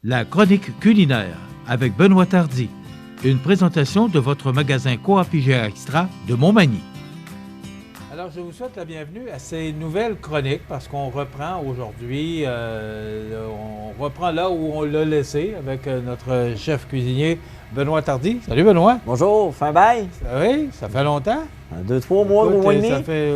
La chronique culinaire avec Benoît Tardy. Une présentation de votre magasin Coop IGA Extra de Montmagny. Alors, je vous souhaite la bienvenue à ces nouvelles chroniques parce qu'on reprend aujourd'hui, on reprend là où on l'a laissé avec notre chef cuisinier Benoît Tardy. Salut Benoît. Bonjour, fin bail. Oui, ça fait longtemps. 2-3 mois, Écoute, un mois et demi. Ça fait,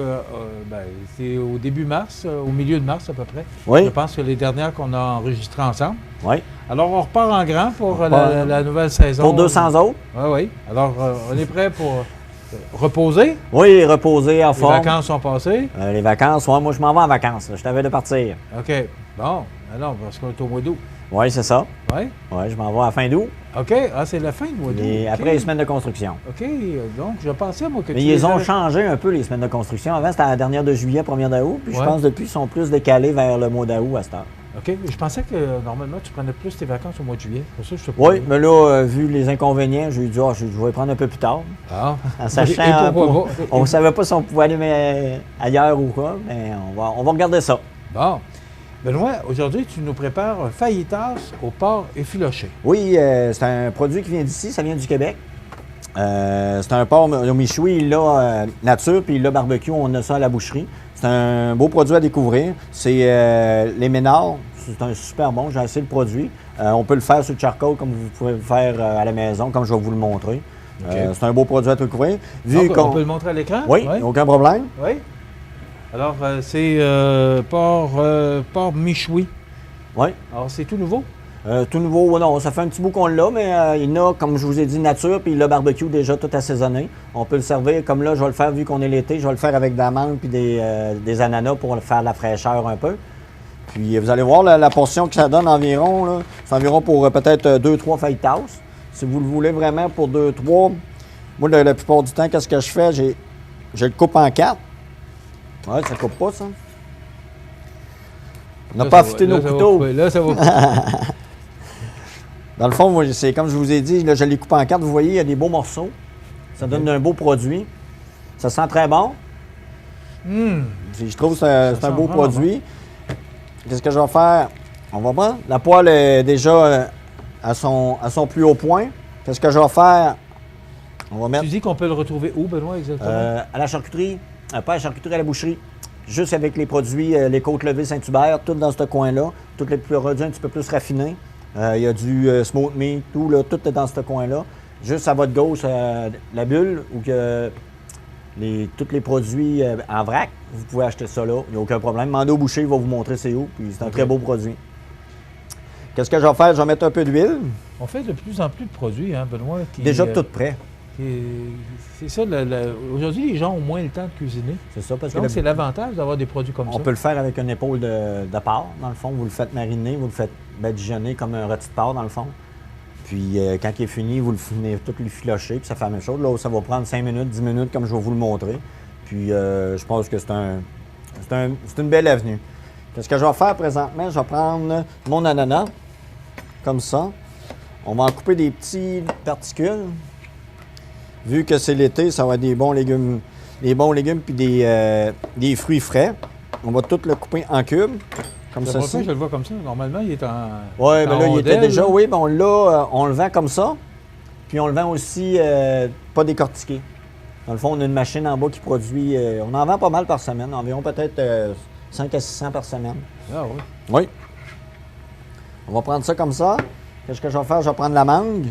c'est au début mars, au milieu de mars à peu près. Oui. Je pense que les dernières qu'on a enregistrées ensemble. Oui. Alors, on repart en grand pour la nouvelle saison. Pour 200 autres. Oui, oui. Alors, on est prêt pour reposer. Oui, reposer en forme. Les vacances sont passées. Les vacances, ouais, moi je m'en vais en vacances. Là. Je t'avais de partir. OK. Bon. Alors, parce qu'on est au mois d'août. Oui, c'est ça. Oui. Oui, je m'en vais à la fin d'août. OK. Ah, c'est la fin du mois d'août. Et OK. après les semaines de construction. OK. Donc, je pensais, moi, que Mais tu ils les ont avais- changé un peu les semaines de construction. Avant, c'était à la dernière de juillet, première d'août. Puis je Ouais. pense depuis, ils sont plus décalés vers le mois d'août à cette heure. OK. Je pensais que, normalement, tu prenais plus tes vacances au mois de juillet. Pour ça, je te Oui, mais là, vu les inconvénients, j'ai dit, je vais les prendre un peu plus tard. Ah. En sachant, Et pourquoi pas? on ne savait pas si on pouvait aller ailleurs ou quoi, mais on va regarder ça. Bon. Benoît, aujourd'hui, tu nous prépares un fajitas au porc effiloché. Oui, c'est un produit qui vient d'ici, ça vient du Québec. C'est un porc au michoui, il l'a nature, puis il l'a barbecue, on a ça à la boucherie. C'est un beau produit à découvrir. C'est les Ménards, c'est un super bon, j'ai essayé le produit. On peut le faire sur le charcoal comme vous pouvez le faire à la maison, comme je vais vous le montrer. OK. C'est un beau produit à découvrir. Donc, on peut le montrer à l'écran? Oui, aucun problème. Oui. Alors, c'est porc michoui. Oui. Alors, c'est tout nouveau? Tout nouveau, non, ça fait un petit bout qu'on l'a, mais il a, comme je vous ai dit, nature, puis il a barbecue déjà tout assaisonné. On peut le servir, comme là, je vais le faire, vu qu'on est l'été, je vais le faire avec de la mangue puis des ananas pour le faire de la fraîcheur un peu. Puis vous allez voir la portion que ça donne environ, là, c'est environ pour peut-être 2-3 fajitas. Si vous le voulez vraiment pour 2-3, moi, la plupart du temps, qu'est-ce que je fais? Je le coupe en 4. Ouais, ça coupe pas, ça. On n'a Là, pas ça affûté va- nos là, ça va couteaux. couper. Là, ça va couper. Dans le fond, moi, c'est comme je vous ai dit, là, je les coupe en 4. Vous voyez, il y a des beaux morceaux. Ça donne un beau produit. Ça sent très bon. Je trouve que c'est sent un beau vraiment produit. Qu'est-ce que je vais faire? On va prendre. La poêle est déjà à son plus haut point. Qu'est-ce que je vais faire? On va mettre Tu dis qu'on peut le retrouver où, Benoît, exactement? à la charcuterie, pas à la charcuterie, à la boucherie. Juste avec les produits, les côtes levées Saint-Hubert, tout dans ce coin-là. Tous les produits un petit peu plus raffinés. Il y a du smoked meat, tout, là, tout est dans ce coin-là. Juste à votre gauche, la bulle, où que tous les produits en vrac, vous pouvez acheter ça là. Il n'y a aucun problème. Mandez au boucher, il va vous montrer c'est où. Puis c'est un très beau produit. Qu'est-ce que je vais faire? Je vais mettre un peu d'huile. On fait de plus en plus de produits, hein, Benoît? Déjà tout prêt. C'est ça, aujourd'hui, les gens ont moins le temps de cuisiner. C'est ça, parce que Donc, c'est l'avantage d'avoir des produits comme ça. on peut le faire avec une épaule de porc, dans le fond. Vous le faites mariner, vous le faites badigeonner comme un rôti de porc, dans le fond. Puis quand il est fini, vous le finissez tout le filocher, puis ça fait la même chose. Là, ça va prendre 5 minutes, 10 minutes, comme je vais vous le montrer. Puis je pense que c'est une belle avenue. Qu'est-ce que je vais faire présentement? Je vais prendre mon ananas, comme ça. On va en couper des petites particules. Vu que c'est l'été, ça va être des bons légumes puis des fruits frais. On va tout le couper en cubes, comme C'est pas ceci. ça, je le vois comme ça. Normalement, il est en. Oui, en bien là, il était rondelle, déjà, là. oui, ben on le vend comme ça. Puis on le vend aussi pas décortiqué. Dans le fond, on a une machine en bas qui produit, on en vend pas mal par semaine, environ peut-être 5 à 600 par semaine. Ah oui. Oui. On va prendre ça comme ça. Qu'est-ce que je vais faire? Je vais prendre la mangue.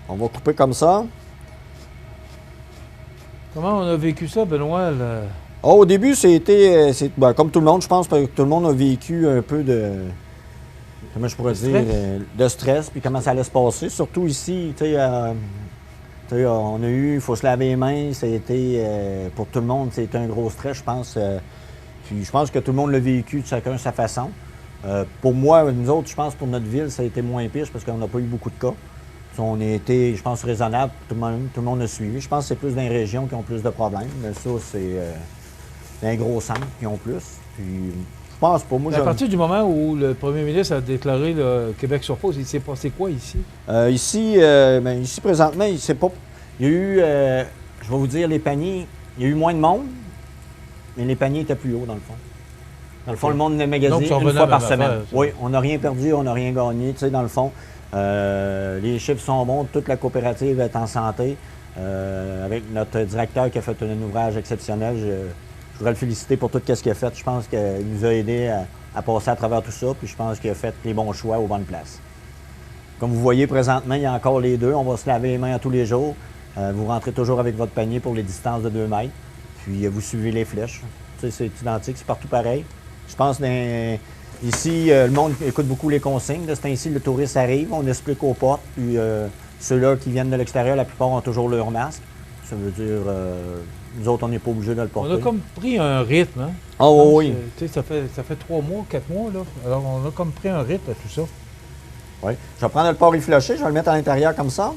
On va couper comme ça. Comment on a vécu ça, Benoît? Oh, au début, c'était comme tout le monde, je pense que tout le monde a vécu un peu comment je pourrais dire, de stress, puis comment ça allait se passer. Surtout ici, tu sais, on a eu, il faut se laver les mains, ça a été, pour tout le monde, c'était un gros stress, je pense. Puis je pense que tout le monde l'a vécu de chacun à sa façon. Pour moi, nous autres, je pense pour notre ville, ça a été moins pire parce qu'on n'a pas eu beaucoup de cas. On a été, je pense, raisonnable, tout le monde a suivi. Je pense que c'est plus dans les régions qui ont plus de problèmes, mais ça, c'est dans les gros centres qui ont plus. Puis je pense pas, moi, À partir du moment où le premier ministre a déclaré le Québec sur pause, il s'est passé quoi ici? Ici, présentement, il s'est pas. Il y a eu, je vais vous dire, les paniers, il y a eu moins de monde, mais les paniers étaient plus hauts, dans le fond. Dans le fond, le monde de magazine Donc, une fois par même semaine. affaire, ça. Oui, on n'a rien perdu, on n'a rien gagné. Tu sais, dans le fond, les chiffres sont bons, toute la coopérative est en santé. Avec notre directeur qui a fait un ouvrage exceptionnel, je voudrais le féliciter pour tout ce qu'il a fait. Je pense qu'il nous a aidés à passer à travers tout ça, puis je pense qu'il a fait les bons choix aux bonnes places. Comme vous voyez présentement, il y a encore les deux. On va se laver les mains à tous les jours. Vous rentrez toujours avec votre panier pour les distances de 2 mètres. Puis vous suivez les flèches. Tu sais, c'est identique, c'est partout pareil. Je pense ici, le monde écoute beaucoup les consignes. De ce temps-ci, le touriste arrive, on explique aux portes. Puis ceux-là qui viennent de l'extérieur, la plupart ont toujours leur masque. Ça veut dire, nous autres, on n'est pas obligés de le porter. On a comme pris un rythme, hein? Ah oui. Tu sais, ça fait 3 mois, 4 mois, là. Alors, on a comme pris un rythme à tout ça. Oui. Je vais prendre le port effiloché, je vais le mettre à l'intérieur comme ça.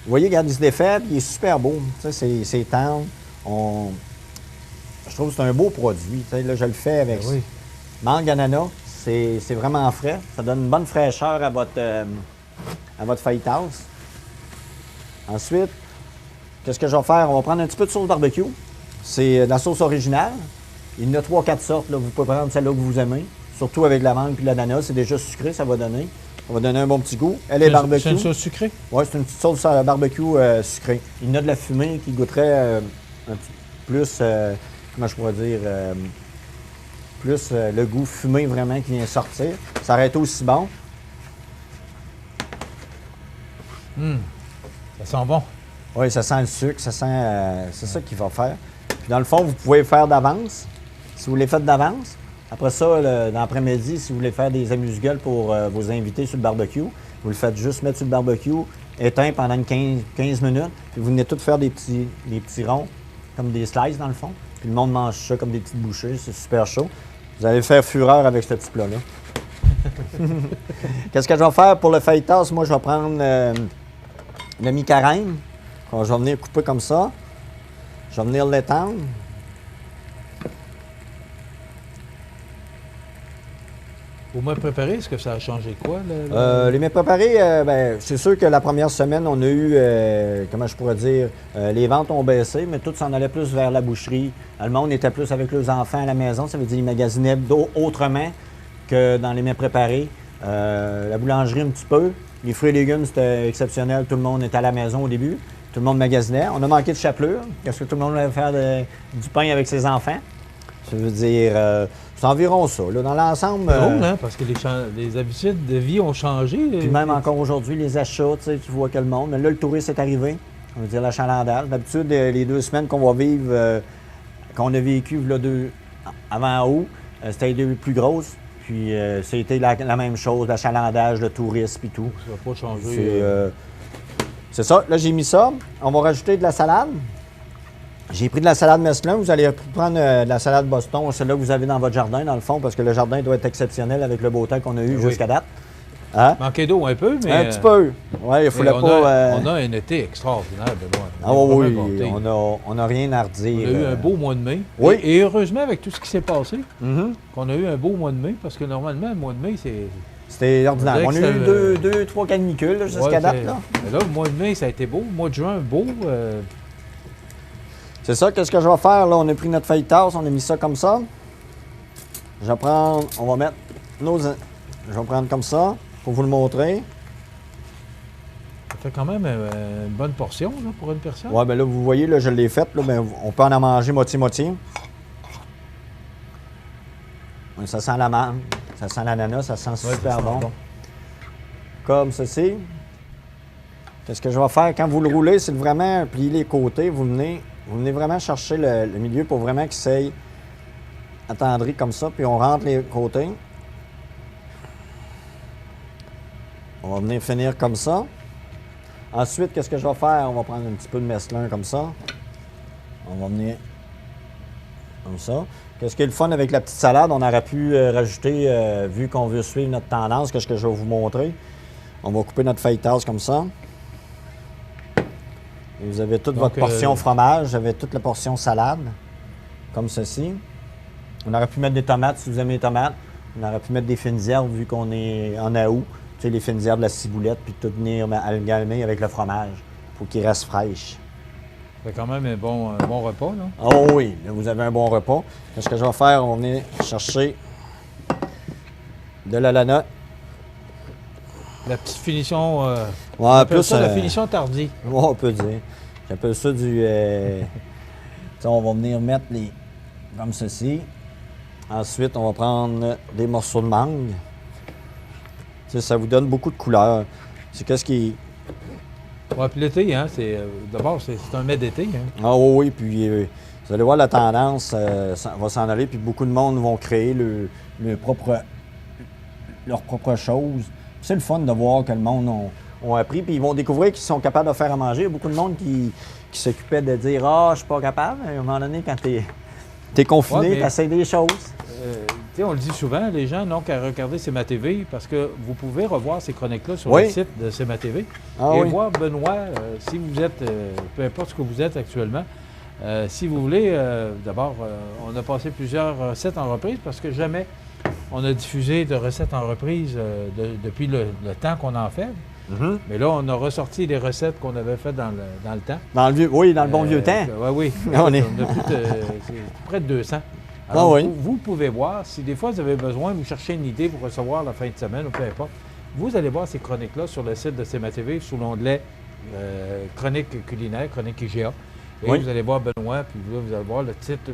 Vous voyez, regarde, il se défait, puis il est super beau. Tu sais, c'est tendre. Je trouve que c'est un beau produit. Tu sais, là, je le fais avec mangue ananas. C'est vraiment frais. Ça donne une bonne fraîcheur à votre feuilletage. Ensuite, qu'est-ce que je vais faire? On va prendre un petit peu de sauce barbecue. C'est de la sauce originale. Il y en a 3-4 sortes. Là. Vous pouvez prendre celle-là que vous aimez. Surtout avec la mangue et l'ananas. C'est déjà sucré, ça va donner. Ça va donner un bon petit goût. Elle est barbecue. C'est une sauce sucrée? Oui, c'est une petite sauce barbecue sucrée. Il y en a de la fumée qui goûterait un petit plus, comment je pourrais dire, plus le goût fumé vraiment qui vient sortir. Ça aurait été aussi bon. Ça sent bon. Oui, ça sent le sucre, ça sent. C'est ça qu'il va faire. Puis dans le fond, vous pouvez le faire d'avance, si vous les faites d'avance. Après ça, dans l'après-midi, si vous voulez faire des amuse-gueules pour vos invités sur le barbecue, vous le faites juste mettre sur le barbecue, éteint pendant une 15 minutes, puis vous venez tout faire des petits ronds, comme des slices dans le fond. Puis le monde mange ça comme des petites bouchées, c'est super chaud. Vous allez faire fureur avec ce petit plat-là. Qu'est-ce que je vais faire pour le feuilletage? Moi, je vais prendre le mi-carême. Je vais venir couper comme ça. Je vais venir l'étendre. Vous m'avez préparé, est-ce que ça a changé quoi? Les mets préparés, c'est sûr que la première semaine, on a eu, comment je pourrais dire, les ventes ont baissé, mais tout s'en allait plus vers la boucherie. Le monde était plus avec leurs enfants à la maison, ça veut dire qu'ils magasinaient autrement que dans les mets préparés. La boulangerie un petit peu. Les fruits et légumes, c'était exceptionnel. Tout le monde était à la maison au début. Tout le monde magasinait. On a manqué de chapelure, parce que tout le monde voulait faire du pain avec ses enfants. Ça veut dire, c'est environ ça. Là, dans l'ensemble... C'est drôle, hein? Parce que les habitudes de vie ont changé. Puis même encore aujourd'hui, les achats, tu vois que le monde... Mais là, le tourisme est arrivé. On veut dire l'achalandage. D'habitude, les 2 semaines qu'on va vivre, qu'on a vécu là, avant août, c'était les 2 plus grosses. Puis c'était la même chose, l'achalandage, le tourisme et tout. Ça va pas changer. C'est ça. Là, j'ai mis ça. On va rajouter de la salade. J'ai pris de la salade mesclun. Vous allez prendre de la salade Boston, celle-là que vous avez dans votre jardin, dans le fond, parce que le jardin doit être exceptionnel avec le beau temps qu'on a eu jusqu'à date. Hein? Manquer d'eau un peu, mais... Un petit peu. Oui, il fallait pas... On a un été extraordinaire, Benoît. Ah oui, on n'a rien à redire. On a eu un beau mois de mai. Oui. Et heureusement, avec tout ce qui s'est passé, qu'on a eu un beau mois de mai, parce que normalement, le mois de mai, c'est... C'était ordinaire. On a eu 2-3 canicules jusqu'à date. Là. Là, le mois de mai, ça a été beau. Le mois de juin, beau. C'est ça, qu'est-ce que je vais faire? Là, on a pris notre feuilletage, on a mis ça comme ça. Je vais prendre, on va mettre je vais prendre comme ça, pour vous le montrer. Ça fait quand même une bonne portion là, pour une personne. Oui, bien là, vous voyez, là, je l'ai faite. Là, ben, on peut en manger moitié-moitié. Ça sent la mangue, ça sent l'ananas, ça sent super bon. Comme ceci. Qu'est-ce que je vais faire? Quand vous le roulez, c'est vraiment plier les côtés. Vous venez vraiment chercher le milieu pour vraiment qu'il s'aille attendri comme ça. Puis on rentre les côtés. On va venir finir comme ça. Ensuite, qu'est-ce que je vais faire? On va prendre un petit peu de mesclun comme ça. On va venir comme ça. Qu'est-ce qui est le fun avec la petite salade? On aurait pu rajouter, vu qu'on veut suivre notre tendance, qu'est-ce que je vais vous montrer? On va couper notre feuilletage comme ça. Et vous avez toute votre portion fromage, vous avez toute la portion salade, comme ceci. On aurait pu mettre des tomates si vous aimez les tomates. On aurait pu mettre des fines herbes vu qu'on est en août. Tu sais, les fines herbes, la ciboulette, puis tout venir amalgamer avec le fromage pour qu'il reste fraîche. C'est quand même un bon repas, là. Oh oui, là, vous avez un bon repas. Ce que je vais faire, on va venir chercher de la lana. La petite finition, Ouais, appelle ça la finition tardie. Ouais, on peut dire. J'appelle ça du... on va venir mettre les... comme ceci. Ensuite, on va prendre des morceaux de mangue. Ça vous donne beaucoup de couleurs. C'est qu'est-ce qui... Ouais, puis l'été, hein, d'abord, c'est un mets d'été. Hein. Ah oui, puis vous allez voir la tendance, ça va s'en aller, puis beaucoup de monde vont créer leur propre chose. C'est le fun de voir que le monde ont appris, puis ils vont découvrir qu'ils sont capables de faire à manger. Il y a beaucoup de monde qui s'occupait de dire « Ah, je suis pas capable ». À un moment donné, quand t'es confiné, ouais, tu essaies des choses. On le dit souvent, les gens n'ont qu'à regarder CMA-TV parce que vous pouvez revoir ces chroniques-là sur le site de CMA-TV et voir Benoît, si vous êtes, peu importe ce que vous êtes actuellement, si vous voulez, d'abord, on a passé plusieurs recettes en reprise parce que jamais on a diffusé de recettes en reprise depuis le temps qu'on en fait. Mm-hmm. Mais là, on a ressorti les recettes qu'on avait faites dans le temps. Dans le bon vieux temps. Oui. On est... c'est près de 200. Alors, vous pouvez voir, si des fois vous avez besoin, vous cherchez une idée pour recevoir la fin de semaine ou peu importe, vous allez voir ces chroniques-là sur le site de CMA-TV sous l'onglet Chroniques culinaires, Chroniques IGA. Et vous allez voir Benoît, puis là, vous allez voir le titre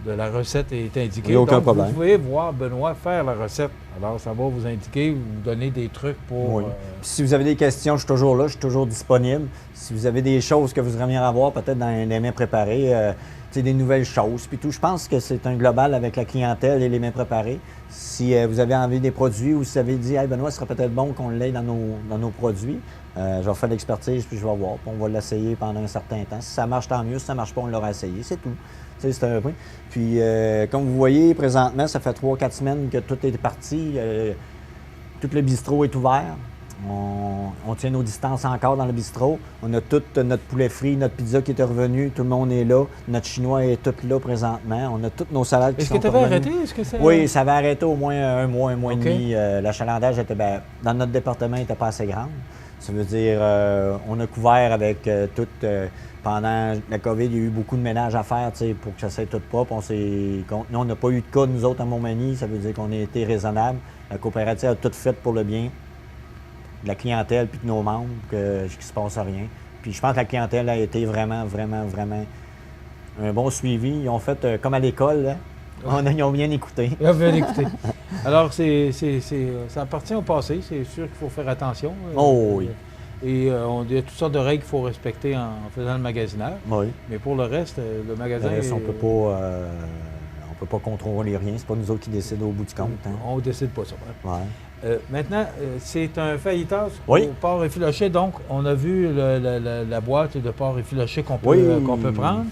de la recette est indiqué. Il n'y a aucun problème. Vous pouvez voir Benoît faire la recette. Alors, ça va vous indiquer, vous donner des trucs pour... Oui. Si vous avez des questions, je suis toujours là, je suis toujours disponible. Si vous avez des choses que vous aimeriez avoir, peut-être dans les mets préparés, des nouvelles choses, puis tout. Je pense que c'est un global avec la clientèle et les mets préparés. Si vous avez envie des produits ou si vous avez dit « Hey Benoît, ce serait peut-être bon qu'on l'ait dans nos produits », je vais faire l'expertise puis je vais voir. Puis on va l'essayer pendant un certain temps. Si ça marche, tant mieux. Si ça ne marche pas, on l'aura essayé. C'est tout. C'est un point. Puis, comme vous voyez, présentement, ça fait 3-4 semaines que tout est parti. Tout le bistrot est ouvert. On tient nos distances encore dans le bistrot. On a tout notre poulet frit, notre pizza qui est revenu. Tout le monde est là. Notre chinois est tout là présentement. On a toutes nos salades qui sont revenues. Est-ce que tu avais arrêté? Oui, ça avait arrêté au moins un mois et demi. L'achalandage était, dans notre département, n'était pas assez grand. Ça veut dire, on a couvert avec tout... pendant la COVID, il y a eu beaucoup de ménage à faire pour que ça soit tout propre. Nous, on n'a pas eu de cas, nous autres, à Montmagny. Ça veut dire qu'on a été raisonnable. La coopérative a tout fait pour le bien de la clientèle puis de nos membres, qu'il ne se passe rien. Puis je pense que la clientèle a été vraiment, vraiment, vraiment un bon suivi. Ils ont fait comme à l'école, là. Ils ont bien écouté. Ils ont bien écouté. Alors, ça appartient au passé. C'est sûr qu'il faut faire attention. Oh oui. Et il y a toutes sortes de règles qu'il faut respecter en faisant le magasinage. Oui. Mais pour le reste, le magasin... Le reste, on peut pas contrôler rien. C'est pas nous autres qui décident au bout du compte. Hein. On ne décide pas ça. Ouais. Maintenant, c'est un feuilletage au oui. porc effiloché. Donc, on a vu la boîte de porc effiloché qu'on peut prendre.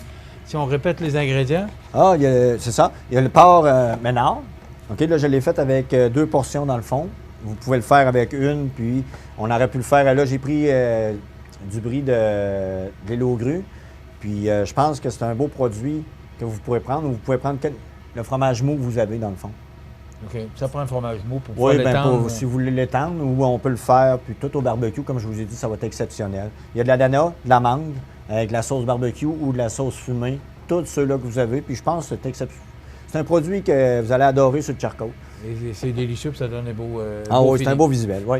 Si on répète les ingrédients. Ah, c'est ça. Il y a le porc Ménard. OK, là, je l'ai fait avec 2 portions dans le fond. Vous pouvez le faire avec une, puis on aurait pu le faire. Là, j'ai pris du brie de l'eau grue. Puis je pense que c'est un beau produit que vous pourrez prendre. Vous pouvez prendre le fromage mou que vous avez dans le fond. OK. Ça prend un fromage mou pour pouvoir l'étendre. Si vous voulez l'étendre, ou on peut le faire, puis tout au barbecue, comme je vous ai dit, ça va être exceptionnel. Il y a de la dana, de la mangue, avec de la sauce barbecue ou de la sauce fumée. Tous ceux-là que vous avez. Puis je pense que c'est exceptionnel. C'est un produit que vous allez adorer sur le charcot. Et c'est délicieux, puis ça donne un beau oui, c'est un beau visuel, oui.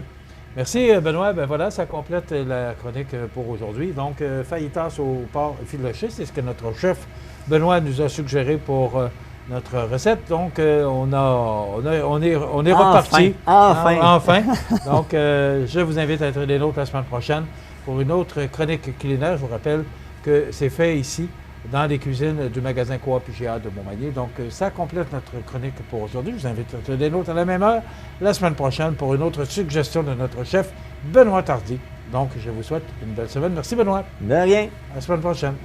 Merci, Benoît. Ben voilà, ça complète la chronique pour aujourd'hui. Donc, fajitas au porc effiloché, c'est ce que notre chef Benoît nous a suggéré pour notre recette. Donc, on est reparti. Enfin! Donc, je vous invite à être des nôtres la semaine prochaine pour une autre chronique culinaire. Je vous rappelle que c'est fait ici, dans les cuisines du magasin Coop IGA de Montmagny. Donc, ça complète notre chronique pour aujourd'hui. Je vous invite à être des nôtres à la même heure la semaine prochaine pour une autre suggestion de notre chef Benoît Tardy. Donc, je vous souhaite une belle semaine. Merci, Benoît. De rien. À la semaine prochaine.